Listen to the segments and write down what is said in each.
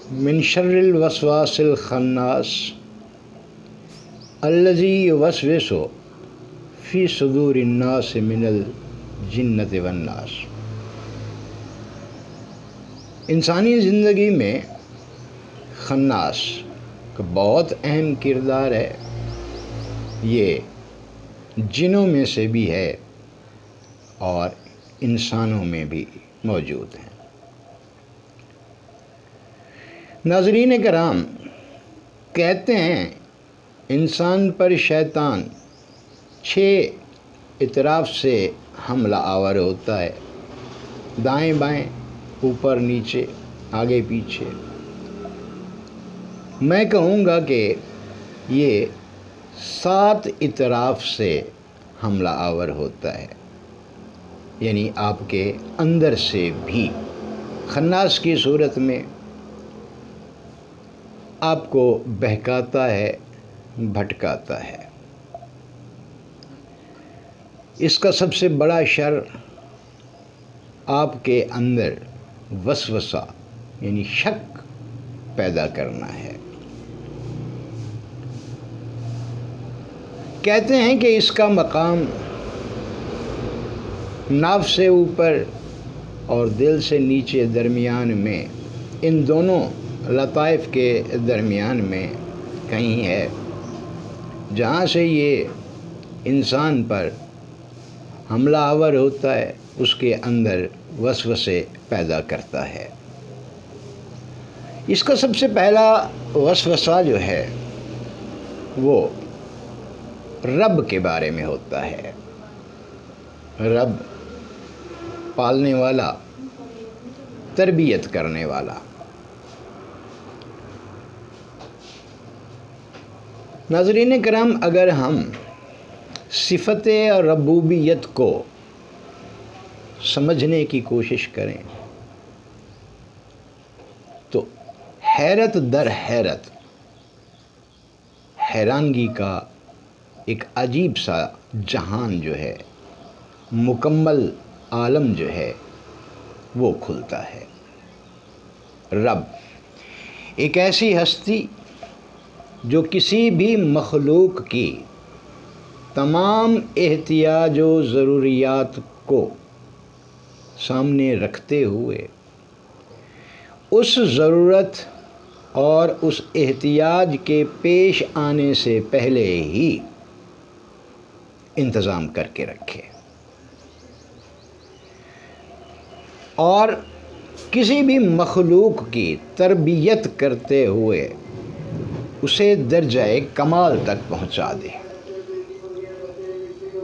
من شر الوسواس الخناس الذی یوسوس فی صدور الناس من الجنۃ والناس۔ انسانی زندگی میں خناس کا بہت اہم کردار ہے۔ یہ جنوں میں سے بھی ہے اور انسانوں میں بھی موجود ہیں۔ ناظرین کرام، کہتے ہیں انسان پر شیطان 6 اطراف سے حملہ آور ہوتا ہے، دائیں بائیں، اوپر نیچے، آگے پیچھے۔ میں کہوں گا کہ یہ 7 اطراف سے حملہ آور ہوتا ہے، یعنی آپ کے اندر سے بھی خناس کی صورت میں آپ کو بہکاتا ہے، بھٹکاتا ہے۔ اس کا سب سے بڑا شر آپ کے اندر وسوسہ یعنی شک پیدا کرنا ہے۔ کہتے ہیں کہ اس کا مقام ناف سے اوپر اور دل سے نیچے درمیان میں، ان دونوں لطائف کے درمیان میں کہیں ہے، جہاں سے یہ انسان پر حملہ آور ہوتا ہے، اس کے اندر وسوسے پیدا کرتا ہے۔ اس کا سب سے پہلا وسوسہ جو ہے وہ رب کے بارے میں ہوتا ہے۔ رب پالنے والا، تربیت کرنے والا۔ ناظرین کرام، اگر ہم صفت ربوبیت کو سمجھنے کی کوشش کریں تو حیرت در حیرت، حیرانگی کا ایک عجیب سا جہان جو ہے، مکمل عالم جو ہے وہ کھلتا ہے۔ رب ایک ایسی ہستی جو کسی بھی مخلوق کی تمام احتیاج و ضروریات کو سامنے رکھتے ہوئے اس ضرورت اور اس احتیاج کے پیش آنے سے پہلے ہی انتظام کر کے رکھے، اور کسی بھی مخلوق کی تربیت کرتے ہوئے اسے درجہ کمال تک پہنچا دے۔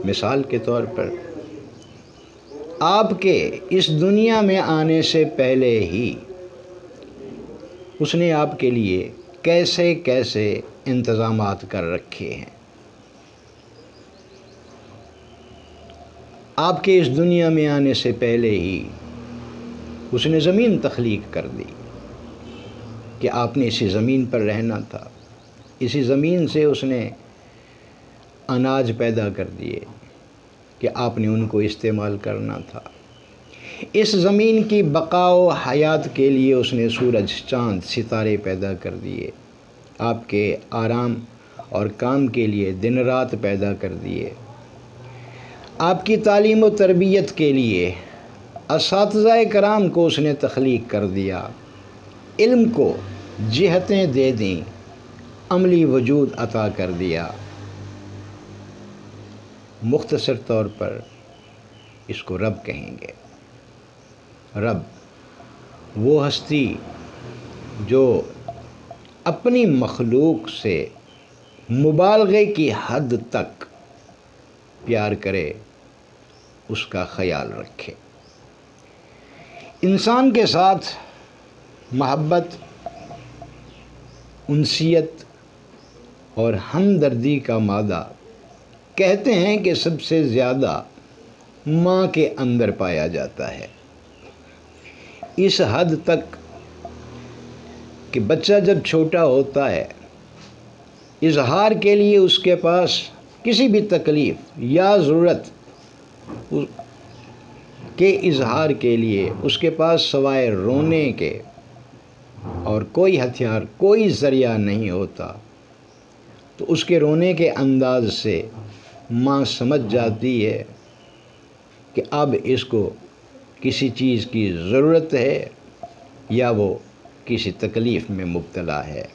مثال کے طور پر، آپ کے اس دنیا میں آنے سے پہلے ہی اس نے آپ کے لیے کیسے کیسے انتظامات کر رکھے ہیں۔ آپ کے اس دنیا میں آنے سے پہلے ہی اس نے زمین تخلیق کر دی کہ آپ نے اسی زمین پر رہنا تھا۔ اسی زمین سے اس نے اناج پیدا کر دیے کہ آپ نے ان کو استعمال کرنا تھا۔ اس زمین کی بقا و حیات کے لیے اس نے سورج، چاند، ستارے پیدا کر دیے۔ آپ کے آرام اور کام کے لیے دن رات پیدا کر دیے۔ آپ کی تعلیم و تربیت کے لیے اساتذہ کرام کو اس نے تخلیق کر دیا، علم کو جہتیں دے دیں، عملی وجود عطا کر دیا۔ مختصر طور پر اس کو رب کہیں گے۔ رب وہ ہستی جو اپنی مخلوق سے مبالغے کی حد تک پیار کرے، اس کا خیال رکھے، انسان کے ساتھ محبت، انسیت اور ہمدردی کا مادہ کہتے ہیں کہ سب سے زیادہ ماں کے اندر پایا جاتا ہے، اس حد تک کہ بچہ جب چھوٹا ہوتا ہے، اظہار کے لیے اس کے پاس کسی بھی تکلیف یا ضرورت کے اظہار کے لیے اس کے پاس سوائے رونے کے اور کوئی ہتھیار، کوئی ذریعہ نہیں ہوتا، تو اس کے رونے کے انداز سے ماں سمجھ جاتی ہے کہ اب اس کو کسی چیز کی ضرورت ہے یا وہ کسی تکلیف میں مبتلا ہے۔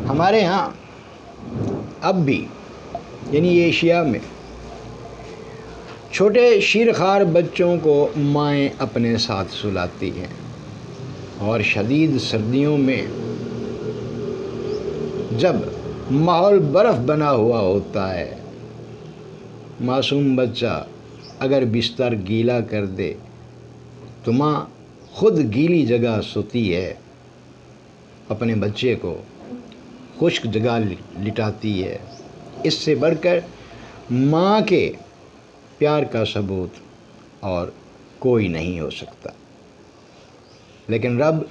ہمارے ہاں اب بھی یعنی ایشیا میں چھوٹے شیرخوار بچوں کو مائیں اپنے ساتھ سلاتی ہیں، اور شدید سردیوں میں جب ماحول برف بنا ہوا ہوتا ہے، معصوم بچہ اگر بستر گیلا کر دے تو ماں خود گیلی جگہ سوتی ہے، اپنے بچے کو خشک جگہ لٹاتی ہے۔ اس سے بڑھ کر ماں کے پیار کا ثبوت اور کوئی نہیں ہو سکتا۔ لیکن رب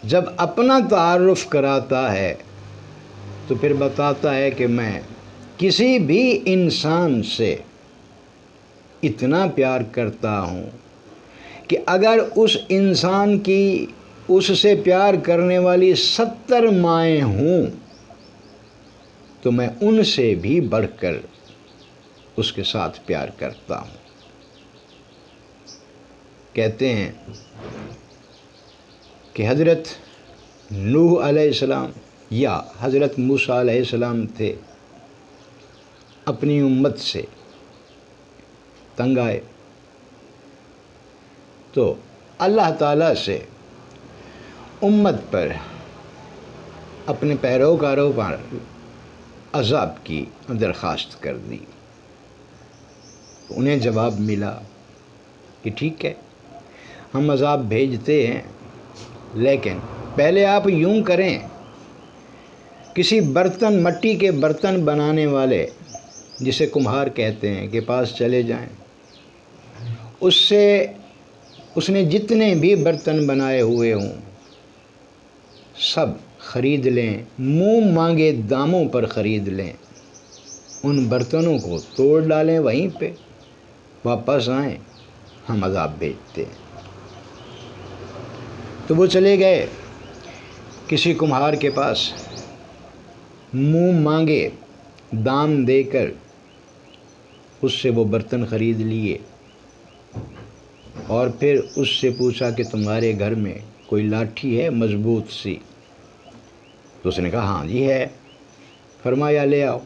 جب اپنا تعارف کراتا ہے تو پھر بتاتا ہے کہ میں کسی بھی انسان سے اتنا پیار کرتا ہوں کہ اگر اس انسان کی اس سے پیار کرنے والی 70 مائیں ہوں تو میں ان سے بھی بڑھ کر اس کے ساتھ پیار کرتا ہوں۔ کہتے ہیں کہ حضرت نوح علیہ السلام یا حضرت موسیٰ علیہ السلام تھے، اپنی امت سے تنگ آئے تو اللہ تعالیٰ سے امت پر، اپنے پیروکاروں پر عذاب کی درخواست کر دی۔ انہیں جواب ملا کہ ٹھیک ہے، ہم عذاب بھیجتے ہیں، لیکن پہلے آپ یوں کریں، کسی برتن، مٹی کے برتن بنانے والے جسے کمہار کہتے ہیں کے پاس چلے جائیں، اس نے جتنے بھی برتن بنائے ہوئے ہوں سب خرید لیں، منہ مانگے داموں پر خرید لیں، ان برتنوں کو توڑ ڈالیں، وہیں پہ واپس آئیں، ہم عذاب بھیجتے ہیں۔ تو وہ چلے گئے کسی کمہار کے پاس، منہ مانگے دام دے کر اس سے وہ برتن خرید لیے، اور پھر اس سے پوچھا کہ تمہارے گھر میں کوئی لاٹھی ہے مضبوط سی؟ تو اس نے کہا ہاں جی ہے۔ فرمایا لے آؤ۔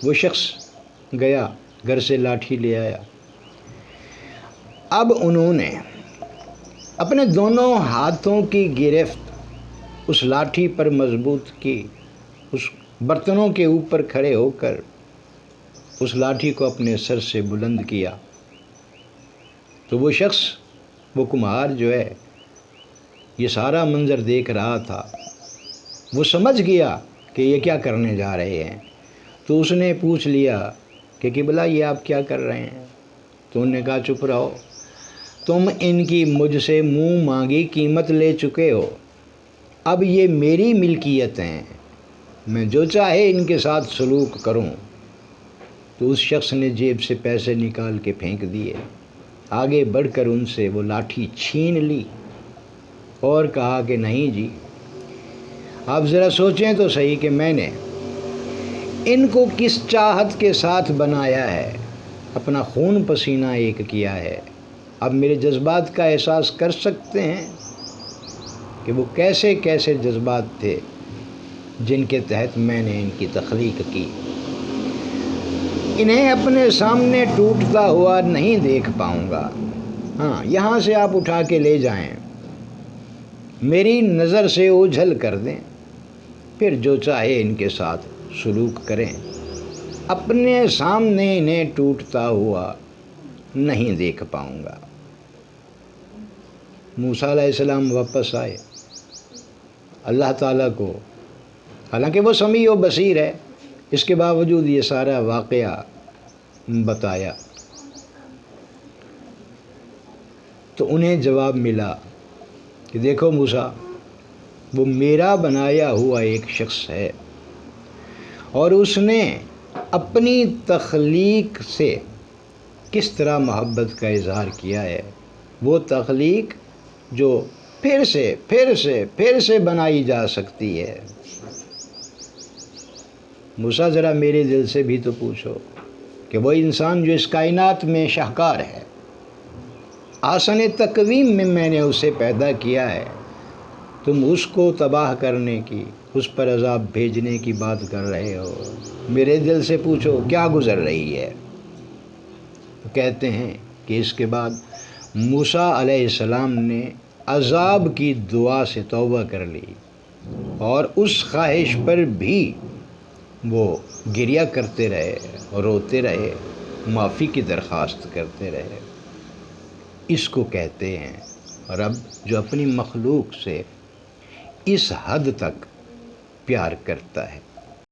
وہ شخص گیا، گھر سے لاٹھی لے آیا۔ اب انہوں نے اپنے دونوں ہاتھوں کی گرفت اس لاٹھی پر مضبوط کی، اس برتنوں کے اوپر کھڑے ہو کر اس لاٹھی کو اپنے سر سے بلند کیا، تو وہ شخص، وہ کمہار جو ہے، یہ سارا منظر دیکھ رہا تھا، وہ سمجھ گیا کہ یہ کیا کرنے جا رہے ہیں، تو اس نے پوچھ لیا کہ قبلہ یہ آپ کیا کر رہے ہیں؟ تو انہوں نے کہا چپ رہو، تم ان کی مجھ سے منہ مانگی قیمت لے چکے ہو، اب یہ میری ملکیت ہیں، میں جو چاہے ان کے ساتھ سلوک کروں۔ تو اس شخص نے جیب سے پیسے نکال کے پھینک دیے، آگے بڑھ کر ان سے وہ لاٹھی چھین لی اور کہا کہ نہیں جی، آپ ذرا سوچیں تو صحیح کہ میں نے ان کو کس چاہت کے ساتھ بنایا ہے، اپنا خون پسینہ ایک کیا ہے، اب میرے جذبات کا احساس کر سکتے ہیں کہ وہ کیسے کیسے جذبات تھے جن کے تحت میں نے ان کی تخلیق کی۔ انہیں اپنے سامنے ٹوٹتا ہوا نہیں دیکھ پاؤں گا، ہاں یہاں سے آپ اٹھا کے لے جائیں، میری نظر سے اوجھل کر دیں، پھر جو چاہے ان کے ساتھ سلوک کریں، اپنے سامنے انہیں ٹوٹتا ہوا نہیں دیکھ پاؤں گا۔ موسیٰ علیہ السلام واپس آئے، اللہ تعالیٰ کو، حالانکہ وہ سمیع و بصیر ہے، اس کے باوجود یہ سارا واقعہ بتایا، تو انہیں جواب ملا کہ دیکھو موسیٰ، وہ میرا بنایا ہوا ایک شخص ہے، اور اس نے اپنی تخلیق سے کس طرح محبت کا اظہار کیا ہے، وہ تخلیق جو پھر سے بنائی جا سکتی ہے۔ موسیٰ ذرا میرے دل سے بھی تو پوچھو کہ وہ انسان جو اس کائنات میں شاہکار ہے، آسن تقویم میں نے اسے پیدا کیا ہے، تم اس کو تباہ کرنے کی، اس پر عذاب بھیجنے کی بات کر رہے ہو۔ میرے دل سے پوچھو کیا گزر رہی ہے۔ کہتے ہیں کہ اس کے بعد موسیٰ علیہ السلام نے عذاب کی دعا سے توبہ کر لی، اور اس خواہش پر بھی وہ گریہ کرتے رہے، روتے رہے، معافی کی درخواست کرتے رہے۔ اس کو کہتے ہیں رب جو اپنی مخلوق سے اس حد تک پیار کرتا ہے۔